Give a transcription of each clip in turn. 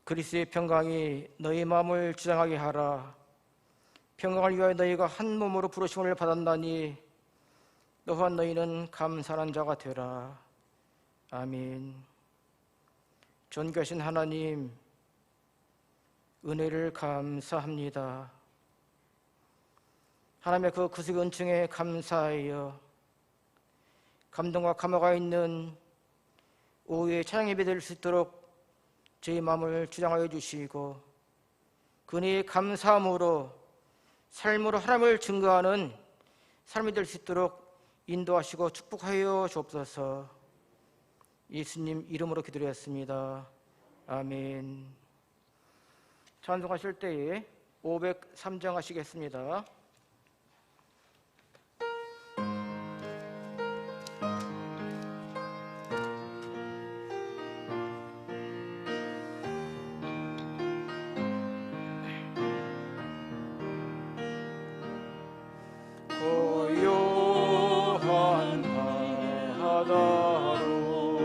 그리스도의 평강이 너희 마음을 주장하게 하라. 평강을 위하여 너희가 한 몸으로 부르심을 받았나니 또한 너희는 감사하는 자가 되라. 아멘. 존귀하신 하나님, 은혜를 감사합니다. 하나님의 그 구속 은총에 감사하여 감동과 감화가 있는 오후에 찬양 예배 드릴 수 있도록 저희 마음을 주장하여 주시고 그 은혜의 감사함으로 삶으로 하나님을 증거하는 삶이 될 수 있도록 인도하시고 축복하여 주옵소서. 예수님 이름으로 기도드렸습니다. 아멘. 찬송하실 때에 503장 하시겠습니다. 고요한 바다로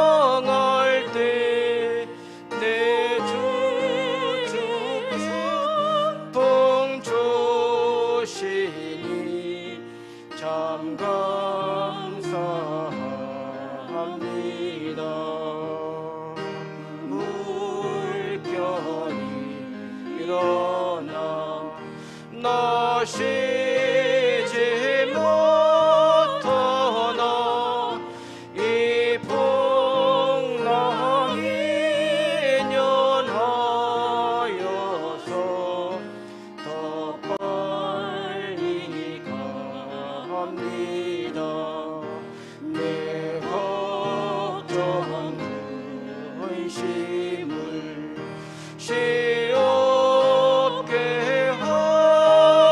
정거경할 때 내 주 봉조시니 참 감사합니다. 물결이 일어나 나 쉬지 못하나 이 풍랑이 연하여서 더 빨리 갑니다. 내 걱정 근심을 쉬옵게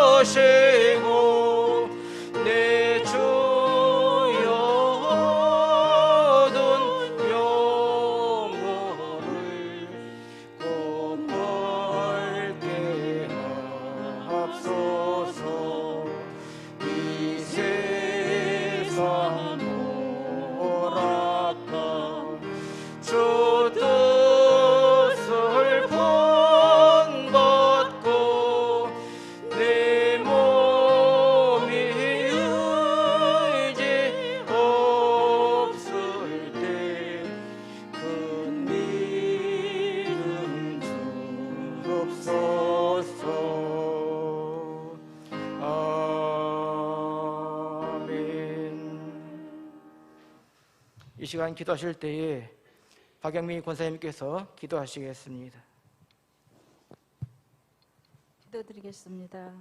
하시고 내 주여 얻은 영혼을 곧 벌게 하옵소서. 이 세상 오락가 주 뜻을 본받고 내 몸이 의지 없을 때 큰 믿음 주옵소서. 아멘. 이 시간 기도하실 때에 박영민 권사님께서 기도하시겠습니다. 기도드리겠습니다.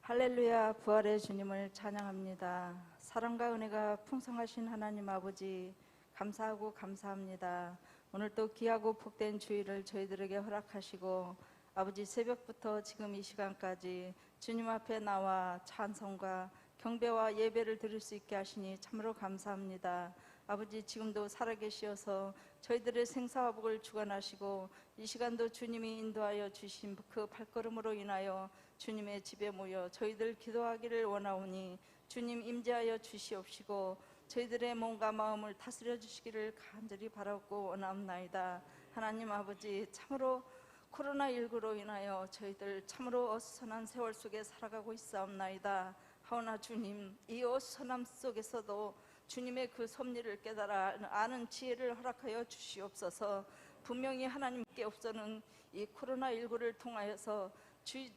할렐루야, 부활의 주님을 찬양합니다. 사랑과 은혜가 풍성하신 하나님 아버지, 감사하고 감사합니다. 오늘 또 귀하고 복된 주일을 저희들에게 허락하시고 아버지, 새벽부터 지금 이 시간까지 주님 앞에 나와 찬송과 경배와 예배를 드릴 수 있게 하시니 참으로 감사합니다. 아버지, 지금도 살아계시어서 저희들의 생사화복을 주관하시고 이 시간도 주님이 인도하여 주신 그 발걸음으로 인하여 주님의 집에 모여 저희들 기도하기를 원하오니 주님 임재하여 주시옵시고 저희들의 몸과 마음을 다스려 주시기를 간절히 바라고 원하옵나이다. 하나님 아버지, 참으로 코로나19로 인하여 저희들 참으로 어수선한 세월 속에 살아가고 있사옵나이다. 하오나 주님, 이 어수선함 속에서도 주님의 그 섭리를 깨달아 아는 지혜를 허락하여 주시옵소서. 분명히 하나님께 없어는 이 코로나19를 통하여서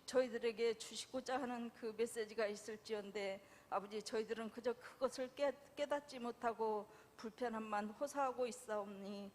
저희들에게 주시고자 하는 그 메시지가 있을지언데 아버지, 저희들은 그저 그것을 깨닫지 못하고 불편함만 호소하고 있사옵니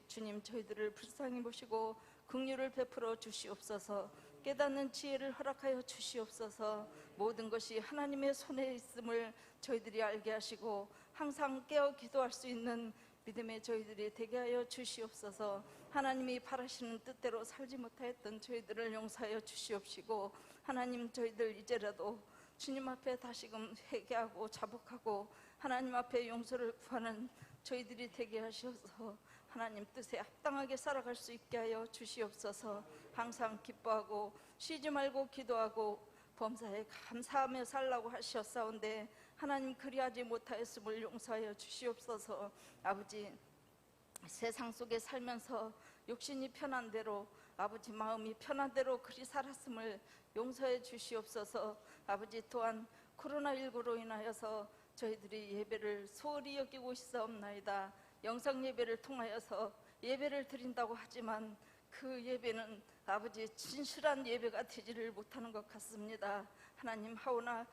주님, 저희들을 불쌍히 보시고 긍휼을 베풀어 주시옵소서. 깨닫는 지혜를 허락하여 주시옵소서. 모든 것이 하나님의 손에 있음을 저희들이 알게 하시고 항상 깨어 기도할 수 있는 믿음의 저희들이 되게 하여 주시옵소서. 하나님이 바라시는 뜻대로 살지 못하였던 저희들을 용서하여 주시옵시고 하나님, 저희들 이제라도 주님 앞에 다시금 회개하고 자복하고 하나님 앞에 용서를 구하는 저희들이 되게 하셔서 하나님 뜻에 합당하게 살아갈 수 있게 하여 주시옵소서. 항상 기뻐하고 쉬지 말고 기도하고 범사에 감사하며 살라고 하셨사온데 하나님 그리하지 못하였음을 용서하여 주시옵소서. 아버지, 세상 속에 살면서 욕심이 편한 대로, 아버지 마음이 편한 대로 그리 살았음을 용서해 주시옵소서. 아버지, 또한 코로나19로 인하여서 저희들이 예배를 소홀히 여기고 있사옵나이다. 영상 예배를 통하여서 예배를 드린다고 하지만 그 예배는 아버지 진실한 예배가 되지를 못하는 것 같습니다. 하나님, 하오나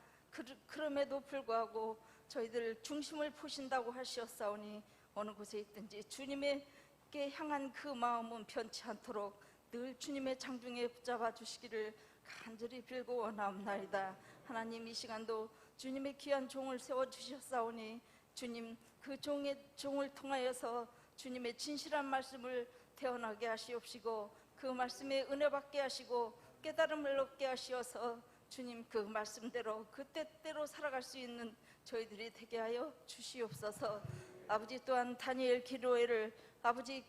그럼에도 불구하고 저희들 중심을 보신다고 하시었사오니 어느 곳에 있든지 주님께 향한 그 마음은 변치 않도록 늘 주님의 장중에 붙잡아 주시기를 간절히 빌고 원하옵나이다. 하나님, 이 시간도 주님의 귀한 종을 세워주셨사오니 주님 그 종을 통하여서 주님의 진실한 말씀을 태어나게 하시옵시고 그 말씀에 은혜 받게 하시고 깨달음을 얻게 하시어서 주님 그 말씀대로 그 때대로 살아갈 수 있는 저희들이 되게 하여 주시옵소서. 아버지, 또한 다니엘 기도회를 아버지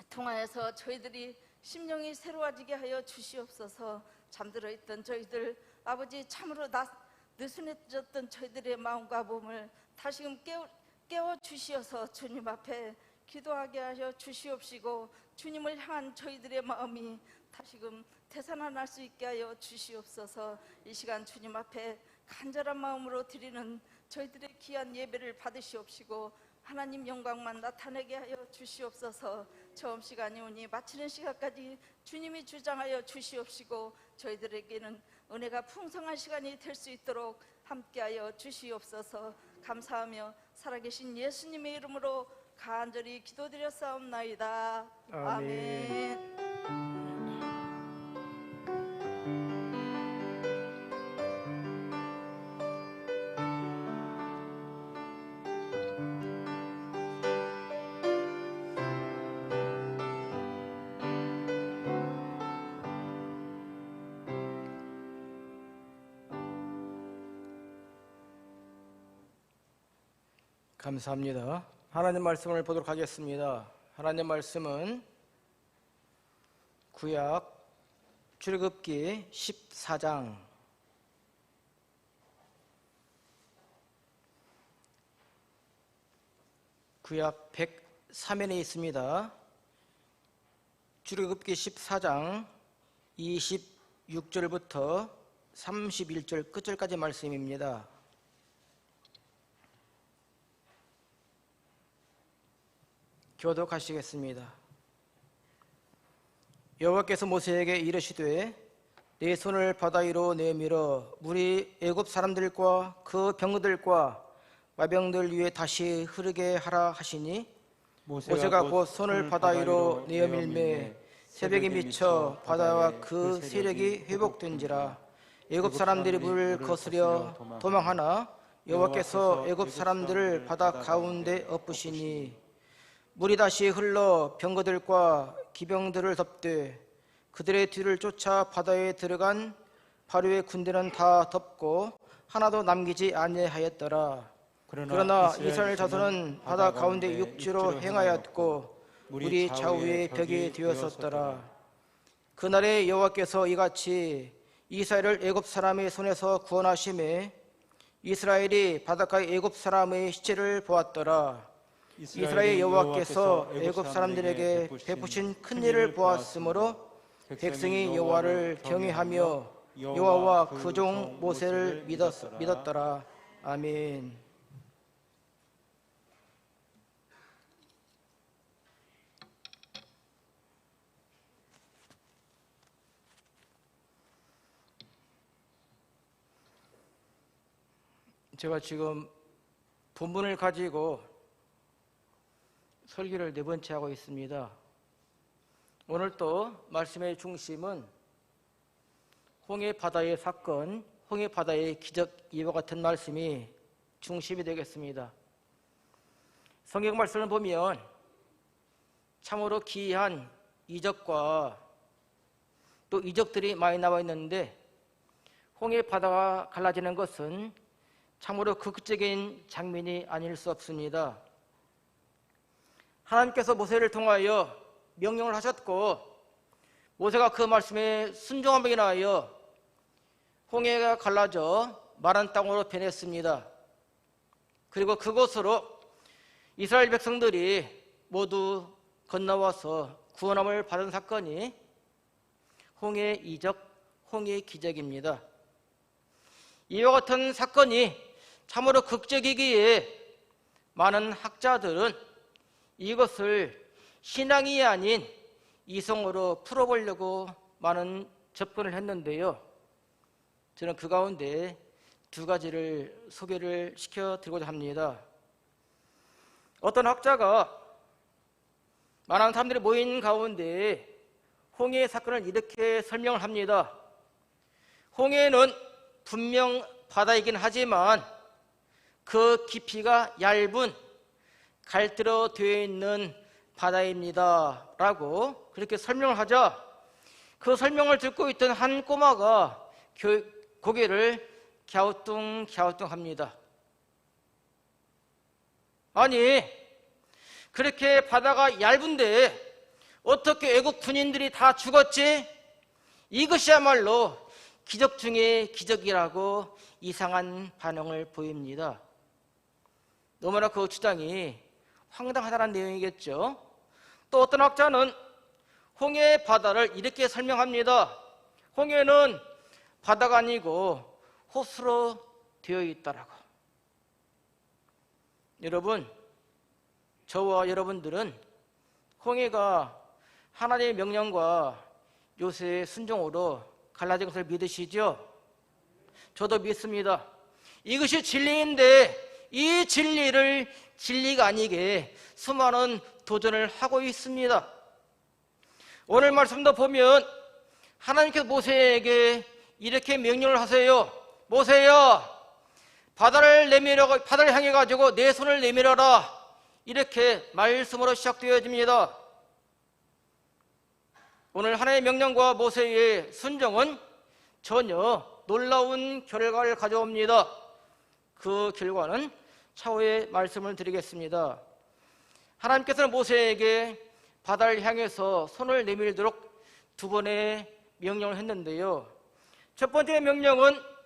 통하여서 저희들이 심령이 새로워지게 하여 주시옵소서. 잠들어 있던 저희들 아버지, 참으로 느슨해졌던 저희들의 마음과 몸을 다시금 깨워 주시어서 주님 앞에 기도하게 하여 주시옵시고 주님을 향한 저희들의 마음이 다시금 되살아날 수 있게 하여 주시옵소서. 이 시간 주님 앞에 간절한 마음으로 드리는 저희들의 귀한 예배를 받으시옵시고 하나님 영광만 나타내게 하여 주시옵소서. 처음 시간이 오니 마치는 시간까지 주님이 주장하여 주시옵시고 저희들에게는 은혜가 풍성한 시간이 될 수 있도록 함께하여 주시옵소서. 감사하며 살아계신 예수님의 이름으로 간절히 기도드렸사옵나이다. 아멘. 감사합니다. 하나님 말씀을 보도록 하겠습니다. 하나님 말씀은 구약 출애굽기 14장 구약 103면에 있습니다. 출애굽기 14장 26절부터 31절 끝절까지 말씀입니다. 교독하시겠습니다. 여호와께서 모세에게 이르시되 내 손을 바다 위로 내밀어 물이 애굽 사람들과 그 병거들과 마병들 위에 다시 흐르게 하라 하시니 모세가 곧 손을 바다 위로 내어밀매 새벽이 미쳐 바다와 그 세력이 회복된지라. 애굽 사람들이 물을 거스려 도망하나 여호와께서 애굽 사람들을 바다 가운데 엎으시니 물이 다시 흘러 병거들과 기병들을 덮되 그들의 뒤를 쫓아 바다에 들어간 바로의 군대는 다 덮고 하나도 남기지 아니하였더라. 그러나 이스라엘 자손은 바다 가운데 육지로 행하였고 물이 좌우에 벽이 되었었더라. 그날에 여호와께서 이같이 이스라엘을 애굽 사람의 손에서 구원하심에 이스라엘이 바닷가의 애굽 사람의 시체를 보았더라. 이스라엘 여호와께서 애굽 사람들에게 베푸신 큰 일을 보았으므로 백성이 여호와를 경외하며 여호와와 그 종 모세를 믿었더라. 아멘. 제가 지금 본문을 가지고 설교를 4번째 하고 있습니다. 오늘 또 말씀의 중심은 홍해 바다의 사건, 홍해 바다의 기적 이와 같은 말씀이 중심이 되겠습니다. 성경 말씀을 보면 참으로 기이한 이적과 또 이적들이 많이 나와 있는데 홍해 바다가 갈라지는 것은 참으로 극적인 장면이 아닐 수 없습니다. 하나님께서 모세를 통하여 명령을 하셨고 모세가 그 말씀에 순종함에 인하여 홍해가 갈라져 마른 땅으로 변했습니다. 그리고 그곳으로 이스라엘 백성들이 모두 건너와서 구원함을 받은 사건이 홍해 이적, 홍해 기적입니다. 이와 같은 사건이 참으로 극적이기에 많은 학자들은 이것을 신앙이 아닌 이성으로 풀어보려고 많은 접근을 했는데요. 저는 그 가운데 두 가지를 소개를 시켜드리고자 합니다. 어떤 학자가 많은 사람들이 모인 가운데 홍해 사건을 이렇게 설명을 합니다. 홍해는 분명 바다이긴 하지만 그 깊이가 얇은 갈대로 되어 있는 바다입니다 라고 그렇게 설명을 하자 그 설명을 듣고 있던 한 꼬마가 고개를 갸우뚱갸우뚱합니다. 아니, 그렇게 바다가 얇은데 어떻게 애국 군인들이 다 죽었지? 이것이야말로 기적 중에 기적이라고 이상한 반응을 보입니다. 너무나 그 주장이 황당하다는 내용이겠죠. 또 어떤 학자는 홍해 바다를 이렇게 설명합니다. 홍해는 바다가 아니고 호수로 되어 있다라고. 여러분, 저와 여러분들은 홍해가 하나님의 명령과 요새의 순종으로 갈라진 것을 믿으시죠? 저도 믿습니다. 이것이 진리인데 이 진리를 진리가 아니게 수많은 도전을 하고 있습니다. 오늘 말씀도 보면 하나님께서 모세에게 이렇게 명령을 하세요. 모세야, 바다를 향해 가지고 내 손을 내밀어라. 이렇게 말씀으로 시작되어집니다. 오늘 하나님의 명령과 모세의 순종은 전혀 놀라운 결과를 가져옵니다. 그 결과는 차후에 말씀을 드리겠습니다. 하나님께서는 모세에게 바다를 향해서 손을 내밀도록 두 번의 명령을 했는데요. 첫 번째 명령은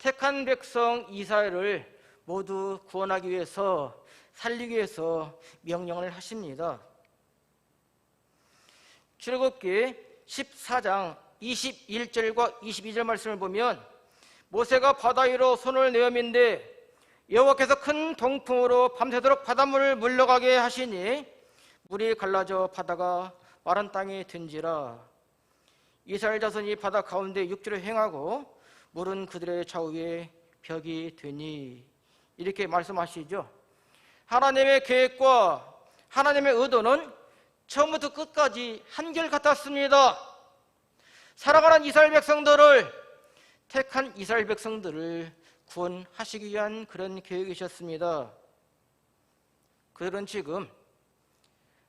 택한 백성 이스라엘을 모두 구원하기 위해서 살리기 위해서 명령을 하십니다. 출애굽기 14장 21절과 22절 말씀을 보면 모세가 바다 위로 손을 내어민데 여호와께서 큰 동풍으로 밤새도록 바닷물을 물러가게 하시니 물이 갈라져 바다가 마른 땅에 든지라. 이스라엘 자손이 바다 가운데 육지로 행하고 물은 그들의 좌우에 벽이 되니. 이렇게 말씀하시죠. 하나님의 계획과 하나님의 의도는 처음부터 끝까지 한결같았습니다. 사랑하는 이스라엘 백성들을, 택한 이스라엘 백성들을 구원하시기 위한 그런 계획이셨습니다. 그들은 지금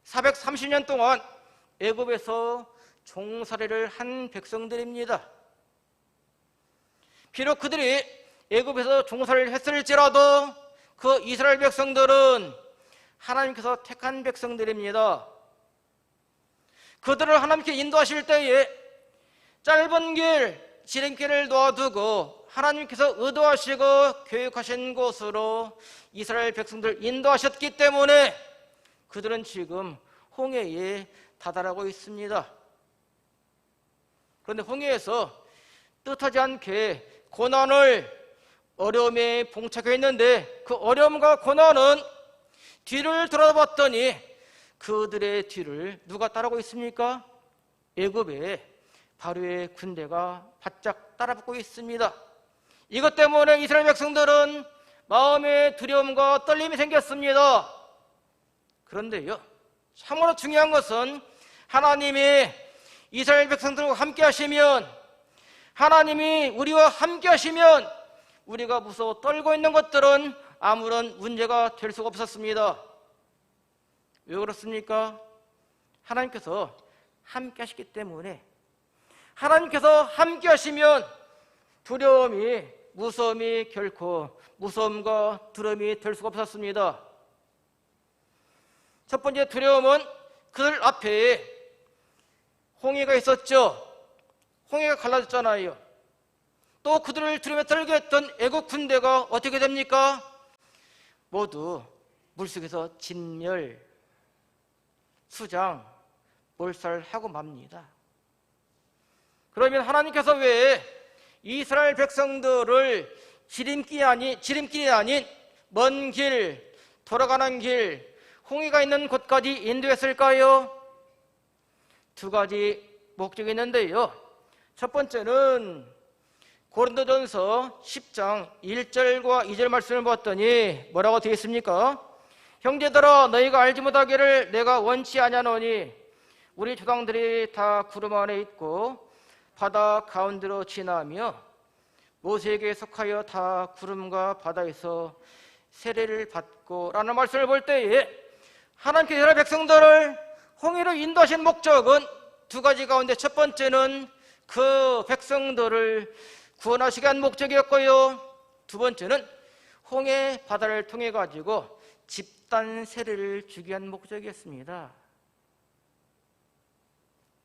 430년 동안 애굽에서 종살이를 한 백성들입니다. 비록 그들이 애굽에서 종살이를 했을지라도 그 이스라엘 백성들은 하나님께서 택한 백성들입니다. 그들을 하나님께 인도하실 때에 짧은 길, 지름길을 놓아두고 하나님께서 의도하시고 교육하신 곳으로 이스라엘 백성들을 인도하셨기 때문에 그들은 지금 홍해에 다다르고 있습니다. 그런데 홍해에서 뜻하지 않게 고난을, 어려움에 봉착해 있는데 그 어려움과 고난은 뒤를 돌아봤더니 그들의 뒤를 누가 따르고 있습니까? 애굽의 바로의 군대가 바짝 따라붙고 있습니다. 이것 때문에 이스라엘 백성들은 마음에 두려움과 떨림이 생겼습니다. 그런데요, 참으로 중요한 것은 하나님이 이스라엘 백성들과 함께 하시면, 하나님이 우리와 함께 하시면 우리가 무서워 떨고 있는 것들은 아무런 문제가 될 수가 없었습니다. 왜 그렇습니까? 하나님께서 함께 하시기 때문에. 하나님께서 함께 하시면 두려움이, 무서움이 결코 무서움과 두려움이 될 수가 없었습니다. 첫 번째 두려움은 그들 앞에 홍해가 있었죠. 홍해가 갈라졌잖아요. 또 그들을 두려움에 떨게 했던 애국 군대가 어떻게 됩니까? 모두 물속에서 진멸, 수장, 몰살하고 맙니다. 그러면 하나님께서 왜 이스라엘 백성들을 지름길이 아닌 먼 길, 돌아가는 길, 홍해가 있는 곳까지 인도했을까요? 두 가지 목적이 있는데요. 첫 번째는 고린도전서 10장 1절과 2절 말씀을 봤더니 뭐라고 되어 있습니까? 형제들아 너희가 알지 못하기를 내가 원치 아니하노니 우리 조상들이 다 구름 안에 있고 바다 가운데로 지나며 모세에게 속하여 다 구름과 바다에서 세례를 받고 라는 말씀을 볼 때에 하나님께서 이스라엘 백성들을 홍해로 인도하신 목적은 두 가지 가운데 첫 번째는 그 백성들을 구원하시기 위한 목적이었고요, 두 번째는 홍해 바다를 통해 가지고 집단 세례를 주기 위한 목적이었습니다.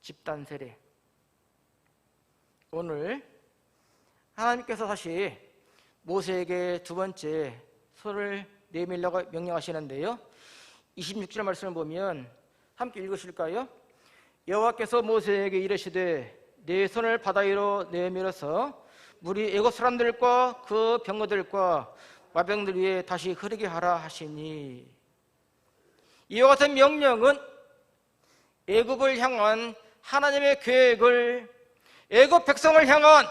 집단 세례. 오늘 하나님께서 다시 모세에게 두 번째 손을 내밀라고 명령하시는데요, 26절 말씀을 보면 함께 읽으실까요? 여호와께서 모세에게 이르시되 내 손을 바다 위로 내밀어서 물이 애굽 사람들과 그 병거들과 마병들 위에 다시 흐르게 하라 하시니, 이와 같은 명령은 애굽을 향한 하나님의 계획을, 애굽 백성을 향한,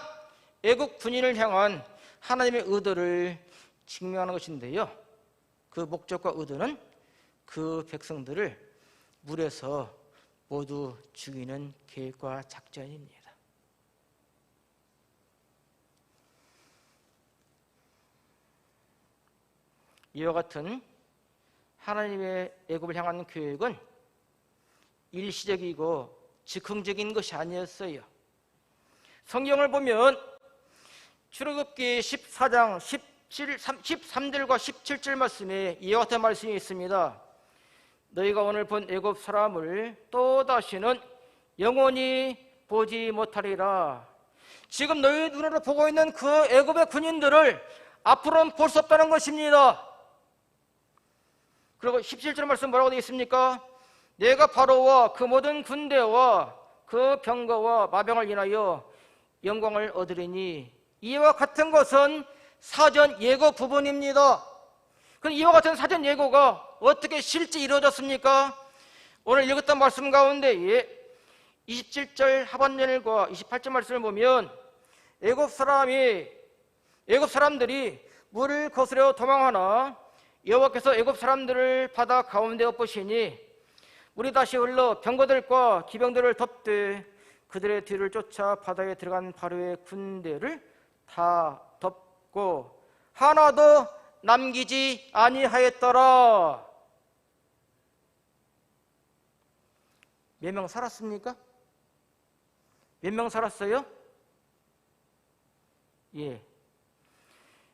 애굽 군인을 향한 하나님의 의도를 증명하는 것인데요, 그 목적과 의도는 그 백성들을 물에서 모두 죽이는 계획과 작전입니다. 이와 같은 하나님의 애굽을 향한 계획은 일시적이고 즉흥적인 것이 아니었어요. 성경을 보면 출애굽기 14장 13절과 17절 말씀에 이와 같은 말씀이 있습니다. 너희가 오늘 본 애굽 사람을 또다시는 영원히 보지 못하리라. 지금 너희 눈으로 보고 있는 그 애굽의 군인들을 앞으로는 볼 수 없다는 것입니다. 그리고 17절 말씀 뭐라고 되어 있습니까? 내가 바로와 그 모든 군대와 그 병거와 마병을 인하여 영광을 얻으리니, 이와 같은 것은 사전 예고 부분입니다. 그럼 이와 같은 사전 예고가 어떻게 실제 이루어졌습니까? 오늘 읽었던 말씀 가운데에 27절 하반절과 28절 말씀을 보면 애굽 사람들이 물을 거스려 도망하나 여호와께서 애굽 사람들을 바다 가운데 엎으시니 물이 다시 흘러 병거들과 기병들을 덮되 그들의 뒤를 쫓아 바다에 들어간 바로의 군대를 다 덮고 하나도 남기지 아니하였더라. 몇 명 살았습니까? 몇 명 살았어요? 예,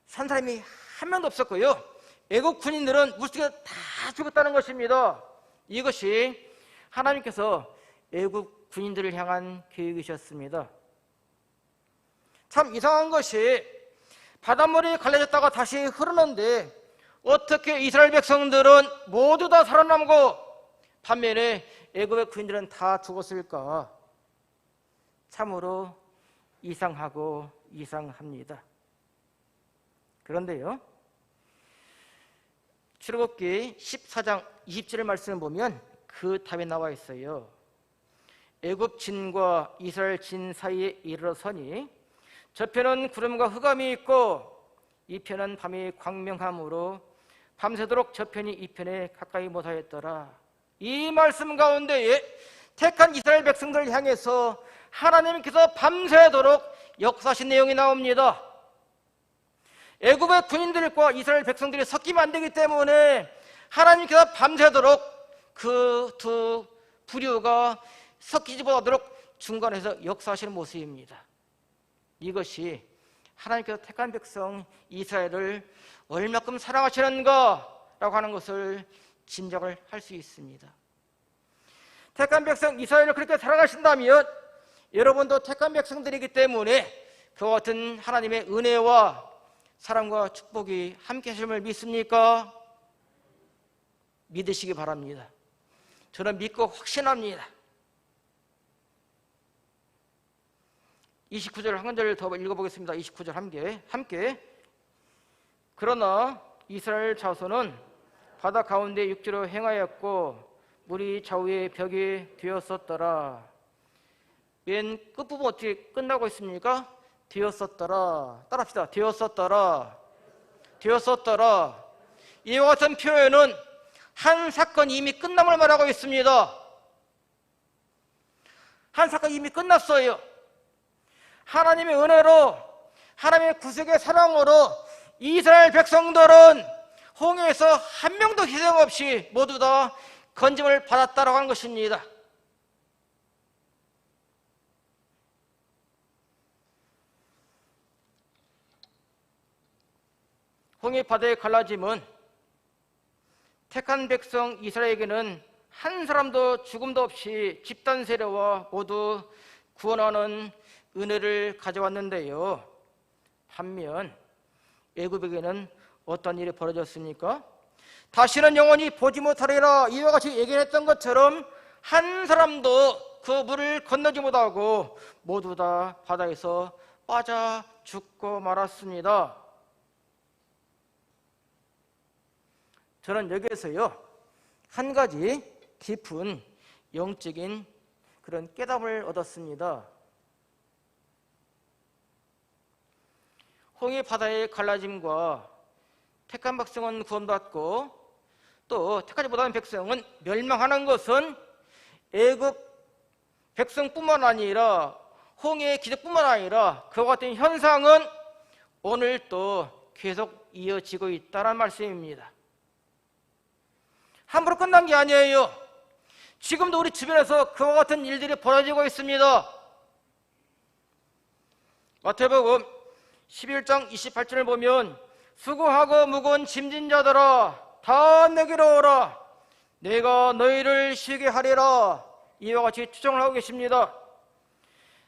산 사람이 한 명도 없었고요, 애국 군인들은 물속에 다 죽었다는 것입니다. 이것이 하나님께서 애국 군인들을 향한 계획이셨습니다. 참 이상한 것이 바닷물이 갈라졌다가 다시 흐르는데 어떻게 이스라엘 백성들은 모두 다 살아남고 반면에 애굽의 군인들은 다 죽었을까? 참으로 이상하고 이상합니다. 그런데요, 출애굽기 14장 20절의 말씀을 보면 그 답이 나와 있어요. 애굽 진과 이스라엘 진 사이에 이르러서니 저편은 구름과 흑암이 있고 이편은 밤이 광명함으로 밤새도록 저편이 이편에 가까이 못하였더라. 이 말씀 가운데에 택한 이스라엘 백성들을 향해서 하나님께서 밤새도록 역사하신 내용이 나옵니다. 애굽의 군인들과 이스라엘 백성들이 섞이면 안 되기 때문에 하나님께서 밤새도록 그 두 부류가 섞이지 못하도록 중간에서 역사하시는 모습입니다. 이것이 하나님께서 택한 백성 이스라엘을 얼마큼 사랑하시는가라고 하는 것을 짐작을 할 수 있습니다. 택한 백성 이스라엘을 그렇게 사랑하신다면 여러분도 택한 백성들이기 때문에 그와 같은 하나님의 은혜와 사랑과 축복이 함께 하심을 믿습니까? 믿으시기 바랍니다. 저는 믿고 확신합니다. 29절 한 구절 더 읽어보겠습니다. 29절 함께. 그러나 이스라엘 자손은 바다 가운데 육지로 행하였고 물이 좌우의 벽이 되었었더라. 맨 끝부분 어떻게 끝나고 있습니까? 되었었더라. 따라합시다. 되었었더라. 이와 같은 표현은 한 사건이 이미 끝남을 말하고 있습니다. 한 사건이 이미 끝났어요. 하나님의 은혜로, 하나님의 구속의 사랑으로 이스라엘 백성들은 홍해에서 한 명도 희생 없이 모두 다 건짐을 받았다라고 하는 것입니다. 홍해 바다의 갈라짐은 택한 백성 이스라엘에게는 한 사람도 죽음도 없이 집단 세례와 모두 구원하는 은혜를 가져왔는데요. 반면 애굽에게는 어떤 일이 벌어졌습니까? 다시는 영원히 보지 못하리라 이와 같이 얘기했던 것처럼 한 사람도 그 물을 건너지 못하고 모두 다 바다에서 빠져 죽고 말았습니다. 저는 여기에서요 한 가지 깊은 영적인 그런 깨달음을 얻었습니다. 홍해 바다의 갈라짐과 택한 백성은 구원받고 또 택하지 못하는 백성은 멸망하는 것은 애굽 백성뿐만 아니라 홍해의 기적뿐만 아니라 그와 같은 현상은 오늘 또 계속 이어지고 있다는 말씀입니다. 함부로 끝난 게 아니에요. 지금도 우리 주변에서 그와 같은 일들이 벌어지고 있습니다. 마태복음 11장 28절을 보면 수고하고 무거운 짐진 자들아 다 내게로 오라 내가 너희를 쉬게 하리라 이와 같이 추정을 하고 계십니다.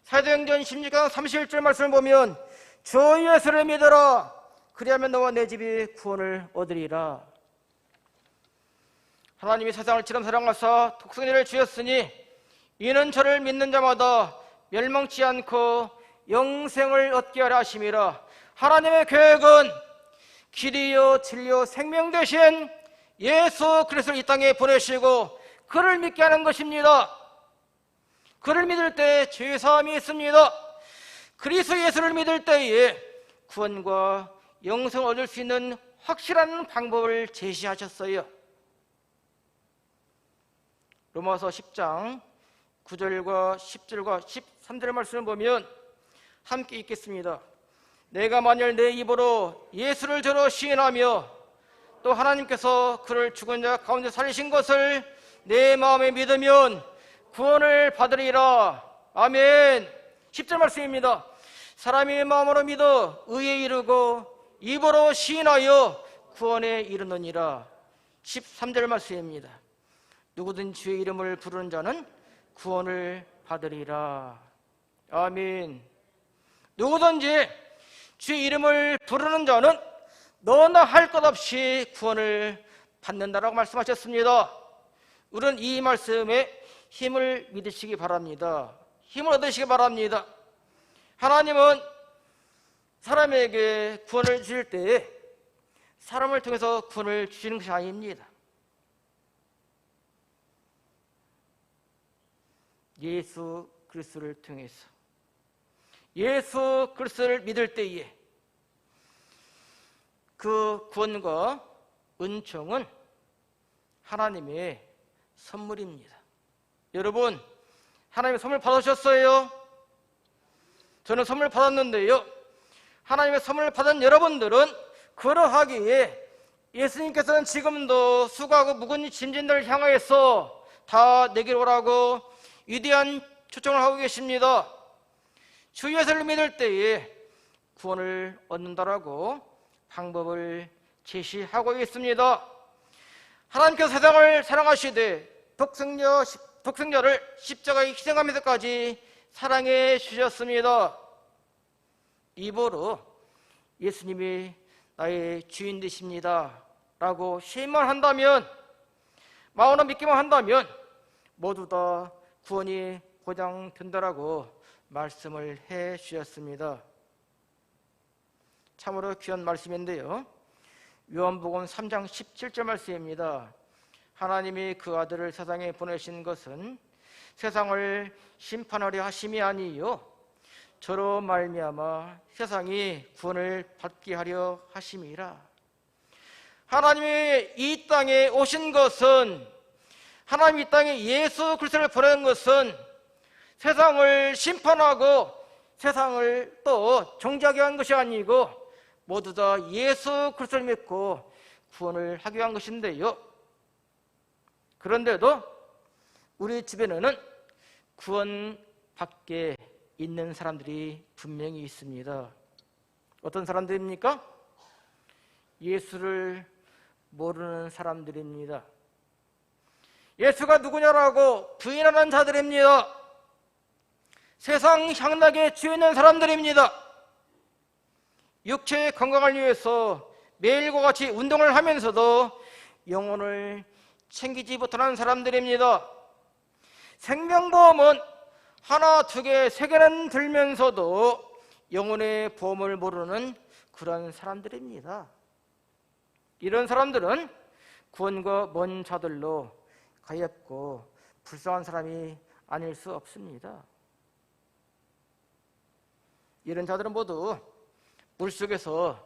사도행전 16장 31절 말씀을 보면 주 예수를 믿어라 그리하면 너와 내 집이 구원을 얻으리라. 하나님이 세상을 지름 사랑하사 독생자를 주셨으니 이는 저를 믿는 자마다 멸망치 않고 영생을 얻게 하려 하심이라. 하나님의 계획은 길이요 진리요 생명 되신 예수 그리스도를 이 땅에 보내시고 그를 믿게 하는 것입니다. 그를 믿을 때 죄사함이 있습니다. 그리스도 예수를 믿을 때에 구원과 영생을 얻을 수 있는 확실한 방법을 제시하셨어요. 로마서 10장 9절과 10절과 13절의 말씀을 보면 함께 읽겠습니다. 내가 만일 내 입으로 예수를 저로 시인하며 또 하나님께서 그를 죽은 자 가운데 살리신 것을 내 마음에 믿으면 구원을 받으리라. 아멘. 10절 말씀입니다. 사람이 마음으로 믿어 의에 이르고 입으로 시인하여 구원에 이르느니라. 13절 말씀입니다. 누구든 주의 이름을 부르는 자는 구원을 받으리라. 아멘. 누구든지 주의 이름을 부르는 자는 너나 할 것 없이 구원을 받는다라고 말씀하셨습니다. 우리는 이 말씀에 힘을 믿으시기 바랍니다. 힘을 얻으시기 바랍니다. 하나님은 사람에게 구원을 주실 때 사람을 통해서 구원을 주시는 것이 아닙니다. 예수 그리스도를 통해서 예수 그리스도를 믿을 때에 그 구원과 은총은 하나님의 선물입니다. 여러분, 하나님의 선물 받으셨어요? 저는 선물 받았는데요. 하나님의 선물을 받은 여러분들은 그러하기에 예수님께서는 지금도 수고하고 무거운 짐진들을 향하여서 다 내게로 오라고 위대한 초청을 하고 계십니다. 주 예수를 믿을 때에 구원을 얻는다라고 방법을 제시하고 있습니다. 하나님께서 세상을 사랑하시되 독생자를 십자가에 희생하면서까지 사랑해 주셨습니다. 입으로 예수님이 나의 주인 되십니다 라고 시인만 한다면, 마음으로 믿기만 한다면 모두 다 구원이 보장된다라고 말씀을 해 주셨습니다. 참으로 귀한 말씀인데요, 요한복음 3장 17절 말씀입니다. 하나님이 그 아들을 세상에 보내신 것은 세상을 심판하려 하심이 아니요 저로 말미암아 세상이 구원을 받게 하려 하심이라. 하나님이 이 땅에 오신 것은, 하나님이 이 땅에 예수 그리스도를 보낸 것은 세상을 심판하고 세상을 또 정죄하게 한 것이 아니고 모두 다 예수 그리스도를 믿고 구원을 하기 위한 것인데요, 그런데도 우리 주변에는 구원 밖에 있는 사람들이 분명히 있습니다. 어떤 사람들입니까? 예수를 모르는 사람들입니다. 예수가 누구냐라고 부인하는 자들입니다. 세상 향락에 취해 사람들입니다. 육체의 건강을 위해서 매일과 같이 운동을 하면서도 영혼을 챙기지 못하는 사람들입니다. 생명보험은 하나, 두 개, 세 개는 들면서도 영혼의 보험을 모르는 그런 사람들입니다. 이런 사람들은 구원과 먼 자들로 가엾고 불쌍한 사람이 아닐 수 없습니다. 이런 자들은 모두 물속에서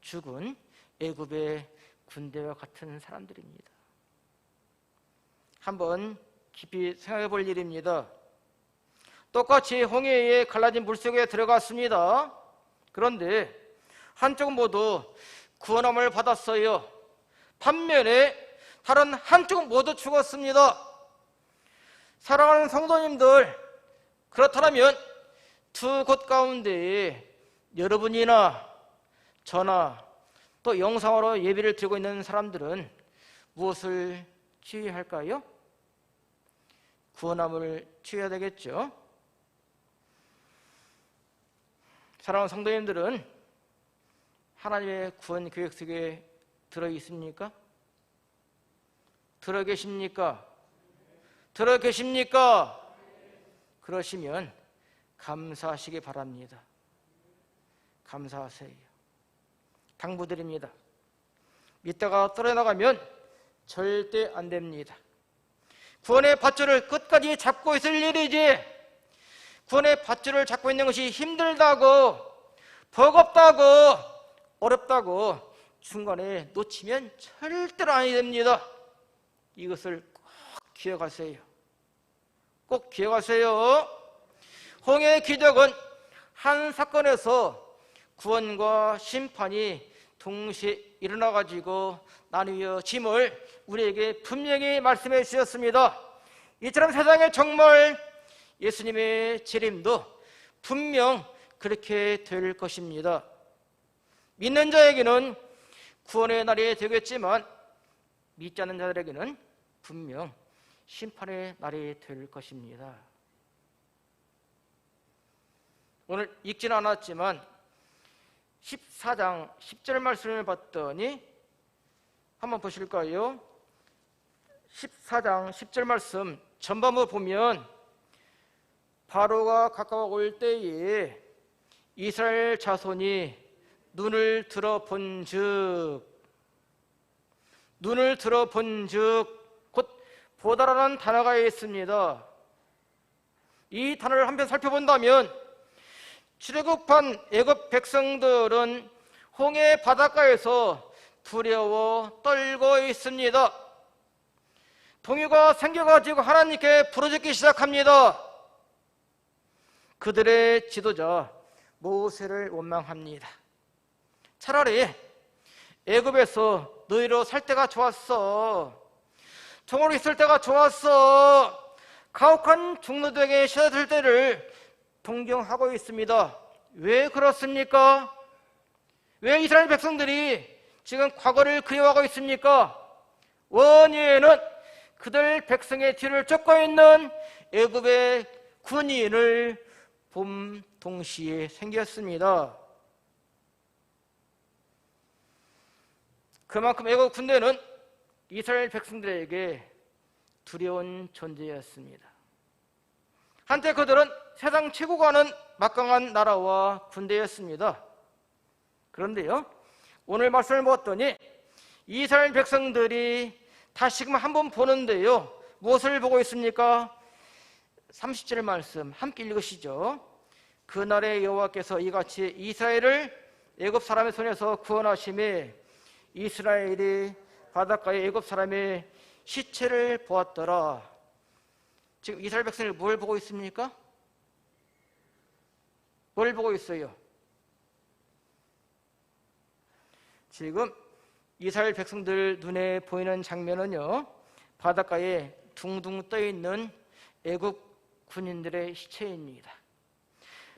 죽은 애굽의 군대와 같은 사람들입니다. 한번 깊이 생각해 볼 일입니다. 똑같이 홍해에 갈라진 물속에 들어갔습니다. 그런데 한쪽은 모두 구원함을 받았어요. 반면에 다른 한쪽은 모두 죽었습니다. 사랑하는 성도님들, 그렇다면 두 곳 가운데 여러분이나 저나 또 영상으로 예배를 드리고 있는 사람들은 무엇을 취해할까요? 구원함을 취해야 되겠죠. 사랑하는 성도님들은 하나님의 구원 계획 속에 들어 있습니까? 들어 계십니까? 들어 계십니까? 그러시면 감사하시기 바랍니다. 감사하세요. 당부드립니다. 믿다가 떨어나가면 절대 안 됩니다. 구원의 밧줄을 끝까지 잡고 있을 일이지, 구원의 밧줄을 잡고 있는 것이 힘들다고, 버겁다고, 어렵다고 중간에 놓치면 절대로 아니 됩니다. 이것을 꼭 기억하세요. 꼭 기억하세요. 홍해의 기적은 한 사건에서 구원과 심판이 동시에 일어나가지고 나누어짐을 우리에게 분명히 말씀해 주셨습니다. 이처럼 세상에 정말 예수님의 재림도 분명 그렇게 될 것입니다. 믿는 자에게는 구원의 날이 되겠지만 믿지 않는 자들에게는 분명 심판의 날이 될 것입니다. 오늘 읽지는 않았지만 14장 10절 말씀을 봤더니 한번 보실까요? 14장 10절 말씀 전반부 보면 바로가 가까워 올 때에 이스라엘 자손이 눈을 들어본즉 곧 보다라는 단어가 있습니다. 이 단어를 한번 살펴본다면 출애굽한 애굽 백성들은 홍해 바닷가에서 두려워 떨고 있습니다. 동요가 생겨가지고 하나님께 부르짖기 시작합니다. 그들의 지도자 모세를 원망합니다. 차라리 애굽에서 너희로 살 때가 좋았어. 종으로 있을 때가 좋았어. 가혹한 종노동에 시달릴 때를 동경하고 있습니다. 왜 그렇습니까? 왜 이스라엘 백성들이 지금 과거를 그리워하고 있습니까? 원인은 그들 백성의 뒤를 쫓고 있는 애굽의 군인을 봄 동시에 생겼습니다. 그만큼 애국 군대는 이스라엘 백성들에게 두려운 존재였습니다. 한때 그들은 세상 최고가 하는 막강한 나라와 군대였습니다. 그런데요, 오늘 말씀을 보았더니 이스라엘 백성들이 다시금 한번 보는데요, 무엇을 보고 있습니까? 30절 말씀 함께 읽으시죠. 그날에 여호와께서 이같이 이스라엘을 애굽 사람의 손에서 구원하심에 이스라엘이 바닷가에 애굽 사람의 시체를 보았더라. 지금 이스라엘 백성이 뭘 보고 있습니까? 뭘 보고 있어요? 지금 이스라엘 백성들 눈에 보이는 장면은요, 바닷가에 둥둥 떠있는 애국 군인들의 시체입니다.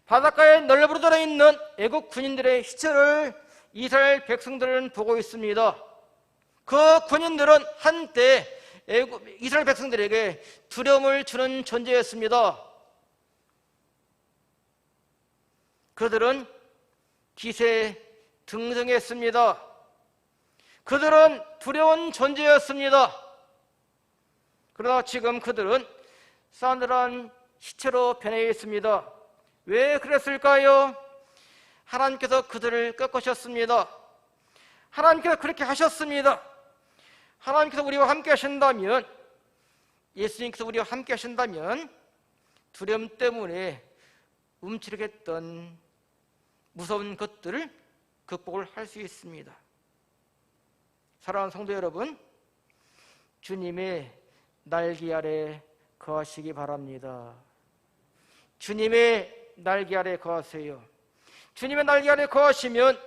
바닷가에 널브러져 있는 애국 군인들의 시체를 이스라엘 백성들은 보고 있습니다. 그 군인들은 한때 이스라엘 백성들에게 두려움을 주는 존재였습니다. 그들은 기세등등했습니다. 그들은 두려운 존재였습니다. 그러나 지금 그들은 싸늘한 시체로 변해 있습니다. 왜 그랬을까요? 하나님께서 그들을 꺾으셨습니다. 하나님께서 그렇게 하셨습니다. 하나님께서 우리와 함께 하신다면, 예수님께서 우리와 함께 하신다면 두려움 때문에 움츠리겠던 무서운 것들을 극복을 할 수 있습니다. 사랑하는 성도 여러분, 주님의 날개 아래 거하시기 바랍니다. 주님의 날개 아래 거하세요. 주님의 날개 아래 거하시면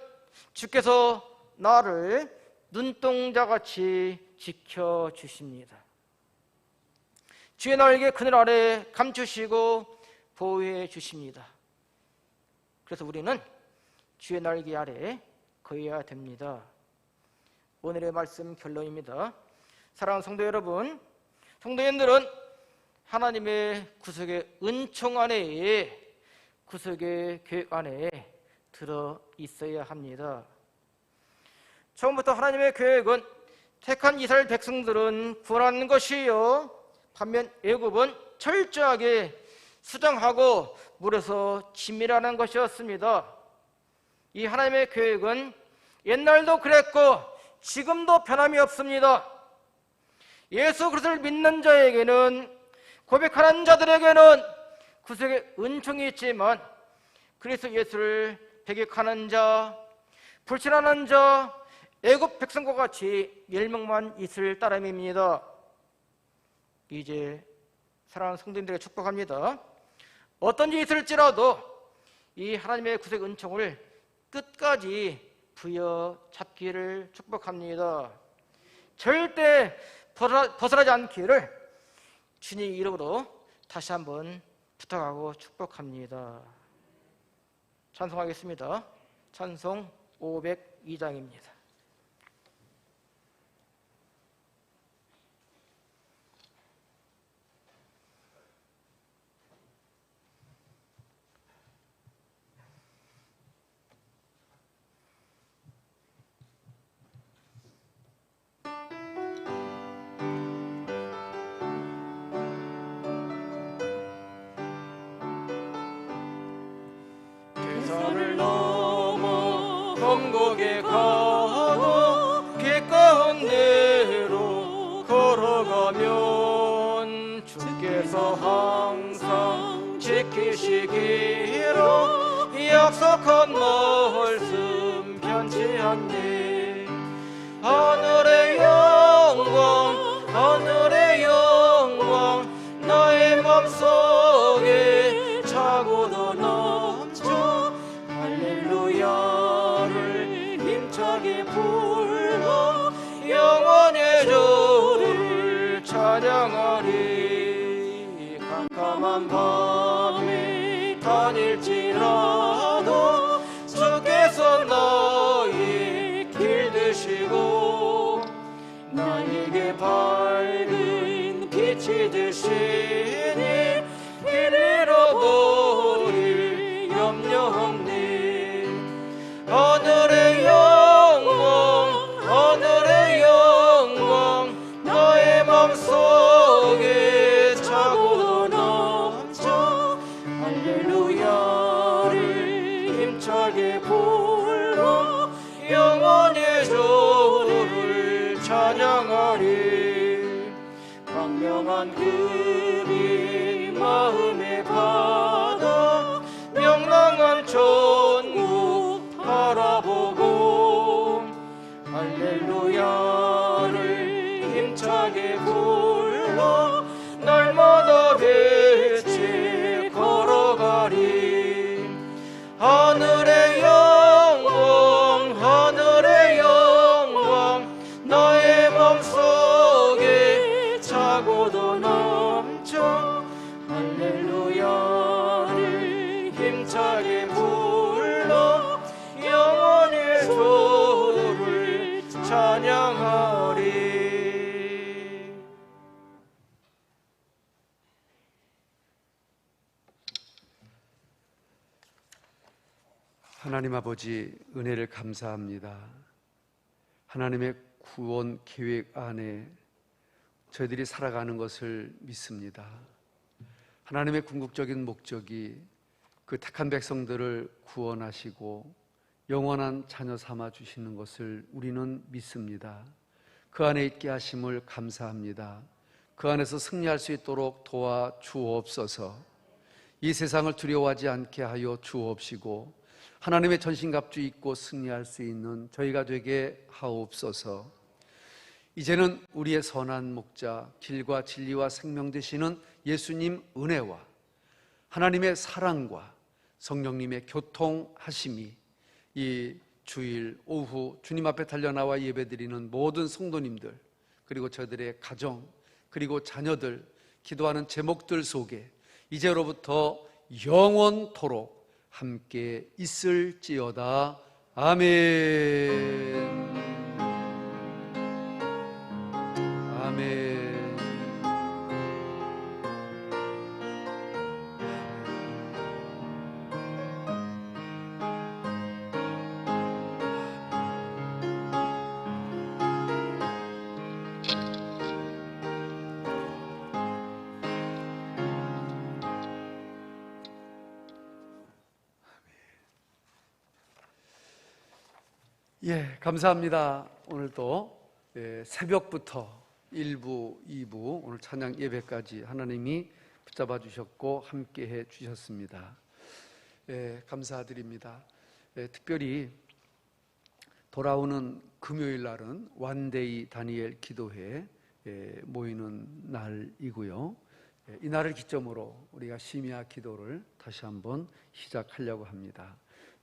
주께서 나를 눈동자같이 지켜주십니다. 주의 날개 그늘 아래 감추시고 보호해 주십니다. 그래서 우리는 주의 날개 아래 거해야 됩니다. 오늘의 말씀 결론입니다. 사랑하는 성도 여러분, 성도님들은 하나님의 구속의 은총 안에, 구속의 계획 안에 들어 있어야 합니다. 처음부터 하나님의 계획은 택한 이스라엘 백성들은 구원하는 것이요, 반면 애굽은 철저하게 수정하고 물에서 진멸하는 것이었습니다. 이 하나님의 계획은 옛날도 그랬고 지금도 변함이 없습니다. 예수 그리스도를 믿는 자에게는, 고백하는 자들에게는 구속의 은총이 있지만 그리스도 예수를 배격하는 자, 불신하는 자, 애굽 백성과 같이 멸망만 있을 따름입니다. 이제 사랑하는 성도님들에게 축복합니다. 어떤 일이 있을지라도 이 하나님의 구속 은총을 끝까지 부여잡기를 축복합니다. 절대 벗어나지 않기를 주님 이름으로 다시 한번 부탁하고 축복합니다. 찬송하겠습니다. 찬송 502장입니다. 대산을 넘어 검곡에 가도 길 가운데로 걸어가면 주께서 항상 지키시기로 약속한 말씀 변치 않네. 하늘의 영광, 하늘의 영광, 나의 맘속에 차고도 넘쳐 할렐루야를 힘차게 불러 영원의 주를 찬양하리. 깜깜한 밤에 다닐지라도 주께서 너의 길 되시고 나에게 밝은 빛이 되시니 길 잃어버릴 염려 없네. 하늘의 영광, 하늘 영원한 금이 마음에 받아 명랑한 천국 바라보고 할렐루야를 힘차게 불러 날마다 빛이 걸어가리. 하늘의 영광 하늘의 영광 나의 맘속에 차고도 넘쳐 할렐루야를 힘차게 불러 영원히 주를 찬양하리. 하나님 아버지, 은혜를 감사합니다. 하나님의 구원 계획 안에 저희들이 살아가는 것을 믿습니다. 하나님의 궁극적인 목적이 그 택한 백성들을 구원하시고 영원한 자녀 삼아 주시는 것을 우리는 믿습니다. 그 안에 있게 하심을 감사합니다. 그 안에서 승리할 수 있도록 도와 주옵소서. 이 세상을 두려워하지 않게 하여 주옵시고 하나님의 전신갑주 입고 승리할 수 있는 저희가 되게 하옵소서. 이제는 우리의 선한 목자, 길과 진리와 생명 되시는 예수님 은혜와 하나님의 사랑과 성령님의 교통하심이 이 주일 오후 주님 앞에 달려나와 예배드리는 모든 성도님들, 그리고 저들의 가정, 그리고 자녀들, 기도하는 제목들 속에 이제로부터 영원토록 함께 있을지어다. 아멘. 아멘. 감사합니다. 오늘도 새벽부터 1부, 2부 오늘 찬양 예배까지 하나님이 붙잡아 주셨고 함께 해 주셨습니다. 감사드립니다. 특별히 돌아오는 금요일 날은 완데이 다니엘 기도회 모이는 날이고요. 이 날을 기점으로 우리가 심야 기도를 다시 한번 시작하려고 합니다.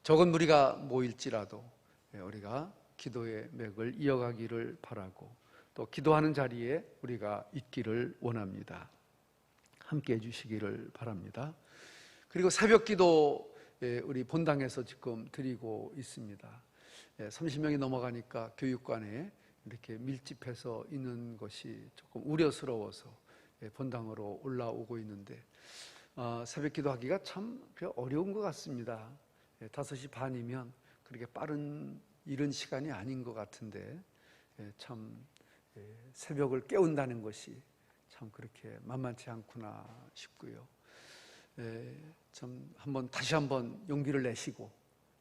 적은 무리가 모일지라도 우리가 기도의 맥을 이어가기를 바라고 또 기도하는 자리에 우리가 있기를 원합니다. 함께 해주시기를 바랍니다. 그리고 새벽 기도 우리 본당에서 지금 드리고 있습니다. 30명이 넘어가니까 교육관에 이렇게 밀집해서 있는 것이 조금 우려스러워서 본당으로 올라오고 있는데 새벽 기도하기가 참 어려운 것 같습니다. 5시 반이면 그렇게 빠른 이른 시간이 아닌 것 같은데 참 새벽을 깨운다는 것이 참 그렇게 만만치 않구나 싶고요. 참 다시 한번 용기를 내시고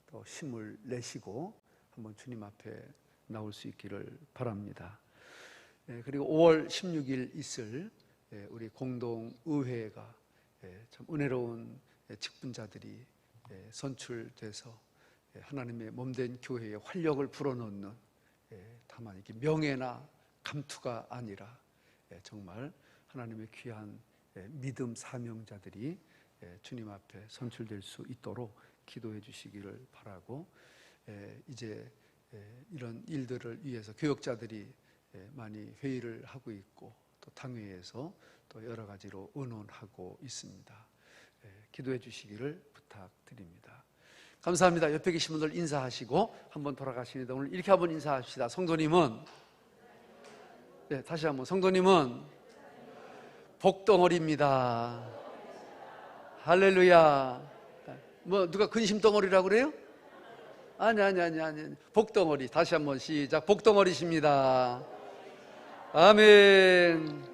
또 힘을 내시고 한번 주님 앞에 나올 수 있기를 바랍니다. 그리고 5월 16일 있을 우리 공동의회가 참 은혜로운 직분자들이 선출돼서 하나님의 몸된 교회에 활력을 불어넣는, 다만 이게 명예나 감투가 아니라 정말 하나님의 귀한 믿음 사명자들이 주님 앞에 선출될 수 있도록 기도해 주시기를 바라고, 이제 이런 일들을 위해서 교역자들이 많이 회의를 하고 있고 또 당회에서 또 여러 가지로 의논하고 있습니다. 기도해 주시기를 부탁드립니다. 감사합니다. 옆에 계신 분들 인사하시고 한번 돌아가십니다. 오늘 이렇게 한번 인사합시다. 성도님은, 다시 한번, 성도님은 복덩어리입니다. 할렐루야. 누가 근심덩어리라고 그래요? 아니. 복덩어리. 다시 한번 시작. 복덩어리십니다. 아멘.